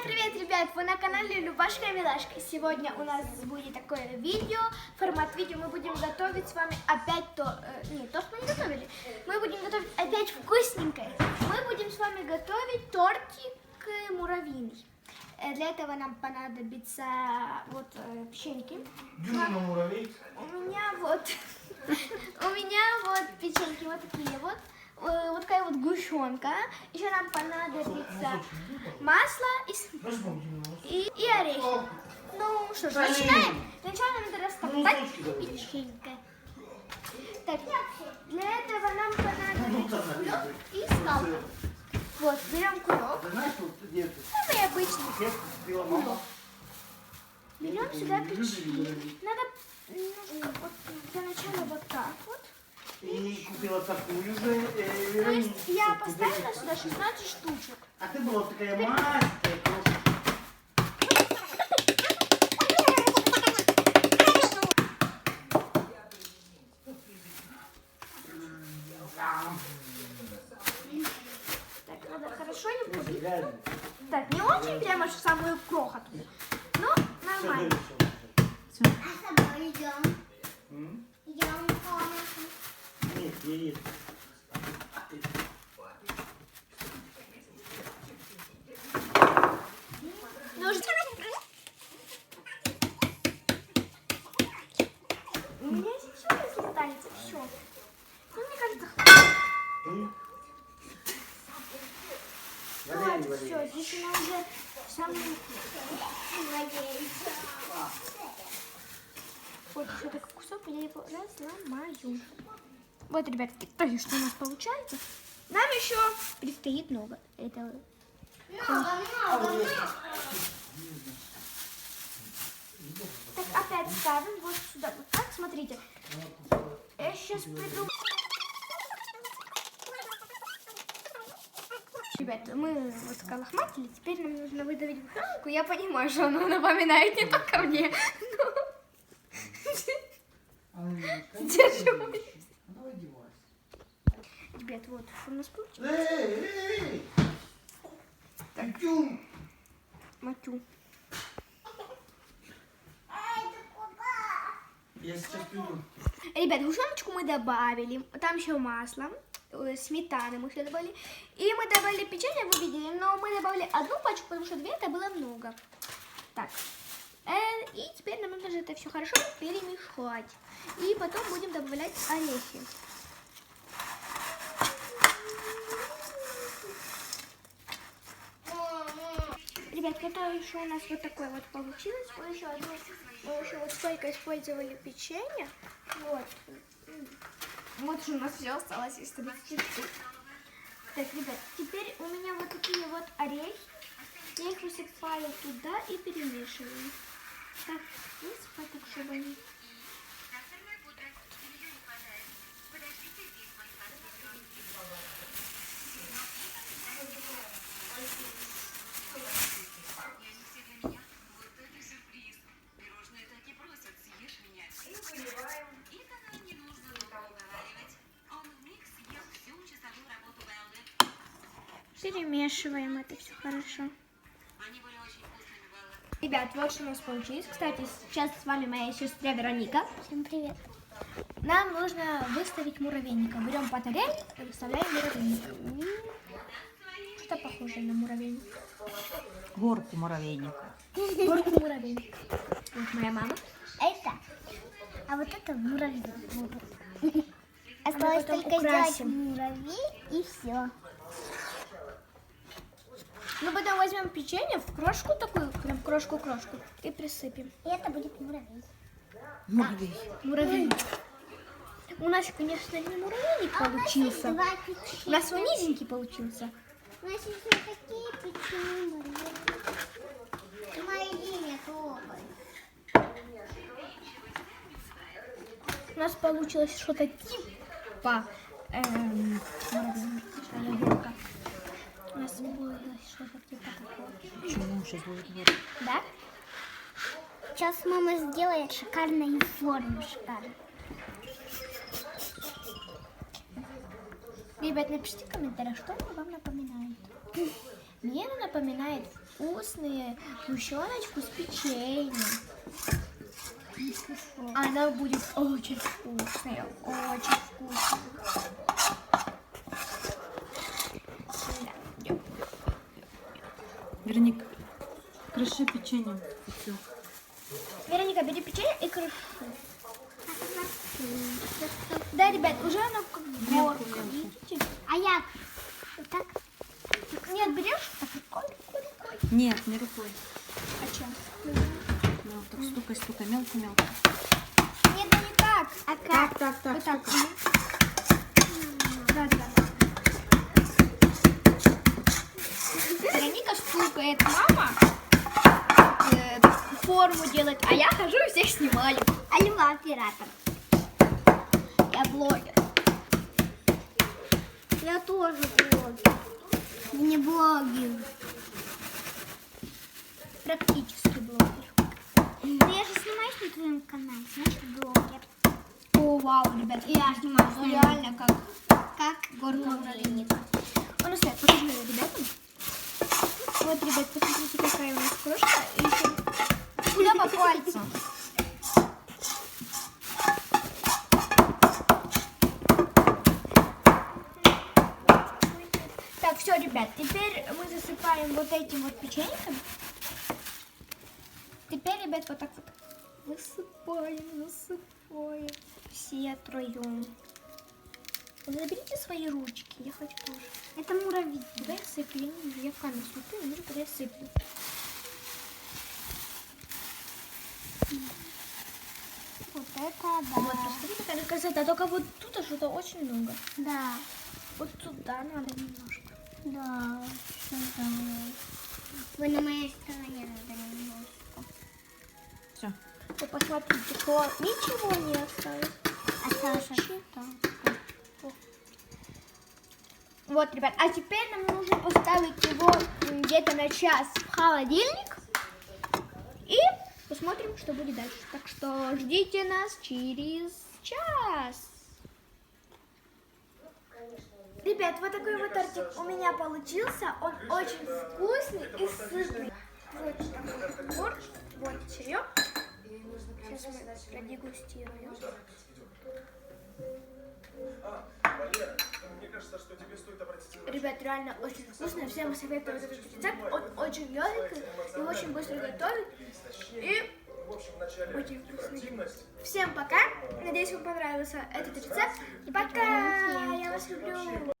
Привет, ребят! Вы на канале Любашка и Милашка. Сегодня у нас будет такое видео, формат видео. Мы будем готовить с вами опять не то, что мы не готовили. Мы будем готовить опять вкусненькое. Мы будем с вами готовить тортик муравьиный. Для этого нам понадобится вот печеньки. Дюна муравей. У меня вот печеньки вот такие вот. Вот такая вот гущенка. Еще нам понадобится масло и орехи. Ну что ж, начинаем. Сначала надо растоптать печенька. Так, для этого нам понадобится кулек и скалка. Вот, берем кулек. Самый обычный кулек. Берем сюда печенье. Надо немножко вот для начала вот так вот. И купила такую же. То есть я поставила сюда 16 штучек. А ты была такая маленькая крошечка. Так, надо хорошо не путать. Так, не очень прямо самую крохоту, но нормально. А с тобой идем. Идем в комнату. Нет, нет. У меня сейчас если останется все. Ну, мне кажется, хватит. Все, здесь она уже самая вот еще такой кусок, я его разломаю. Вот, ребятки, то есть, что у нас получается. Нам еще предстоит много этого. Много. Так, опять ставим вот сюда. Вот так, смотрите. Я сейчас придумаю. Ребят, мы вот колохматили, теперь нам нужно выдавить буханку. Я понимаю, что она напоминает не только мне. Держу. Ребят, вот что у нас получилось. Эй! Так. Матю. Я сейчас приду. Ребят, гущеночку мы добавили. Там еще масло. Сметаны мы все добавили. И мы добавили печенье, вы видели, но мы добавили одну пачку, потому что две это было много. Так. И теперь нам нужно это все хорошо перемешать. И потом будем добавлять орехи. Ребят, это еще у нас вот такое вот получилось. Мы еще вот столько использовали печенье. Вот. Вот что у нас все осталось из 30 штук. Так, ребят, теперь у меня вот такие вот орехи. Я их высыпаю туда и перемешиваю. Так, высыпать, так, чтобы они... Перемешиваем это все хорошо. Ребят, вот что у нас получилось. Кстати, сейчас с вами моя сестра Вероника. Всем привет. Нам нужно выставить муравейника. Берем по тарелке и выставляем муравейника. Что похоже на муравейник? Горку муравейника. Горку муравейника. Вот моя мама. Это. А вот это муравей. Осталось потом только сделать украсим. муравей и все. Мы потом возьмем печенье в крошку такую, прям крошку-крошку, и присыпем. И это будет муравей. Муравей. Муравейник. У нас, конечно, не муравейник получился. Два печенья. У нас он низенький получился. У нас еще такие печенья. Мои имя тоже. У нас получилось что-то типа муравейника. У нас получилось что-то типа такого. Почему сейчас будет горка? Да? Сейчас мама сделает шикарную форму. Шикарную. Ребят, напишите в комментариях, что она вам напоминает. Мне она напоминает вкусную гущеночку с печеньем. Она будет очень вкусная, очень вкусная. Да. Вероника, крыши печеньем. Всё. Вероника, бери печенье и крыши. Да, ребят, уже оно как горка, видите? А як? Вот так? Нет, берешь так рукой. Нет, не рукой. А чем? Ну, вот так стукай, мелко-мелко. Нет, ну не так. А как? Так. Вот так. Да. Вероника стукает, мама форму делает, а я хожу и всех снимаю. А Льва оператор. Я блогер. Я тоже блогер. Не блогер. Практически блогер. Да я же снимаюсь на твоем канале, значит блогер. О, вау, ребят, Я снимаю ну, свою. реально как Горка муравейника. Ну, стоит, покажи ребятам. Вот, ребят, посмотрите, какая у нас крошка. И еще куда по пальцам. Так, все, ребят, теперь мы засыпаем вот этим вот печеньком. Теперь, ребят, вот так вот высыпаем. Все троем. Заберите свои ручки, я хочу тоже. Это муравей. Куда я сыплю? Я не вижу, я в камеру смотрю, не вижу, куда я сыплю. Вот это да. Вот, посмотрите, какая красота. Только вот тут что-то очень много. Да. Вот сюда надо немножко. Да. Сюда. Вы на моей стороне надо немножко. Все. Вы посмотрите, что ничего не осталось. А Саша что? Вот, ребят, а теперь нам нужно поставить его где-то на час в холодильник. И посмотрим, что будет дальше. Так что ждите нас через час. Ребят, вот такой вот тортик у меня получился. Он очень вкусный и сытный. Вот такой борщ, вот чаек. Сейчас мы продегустируем. Ребят, реально очень вкусно. Всем советую этот рецепт. Он очень легкий и очень быстро готовит. И очень вкусный. Всем пока. Надеюсь, вам понравился этот рецепт. И пока. Я вас люблю.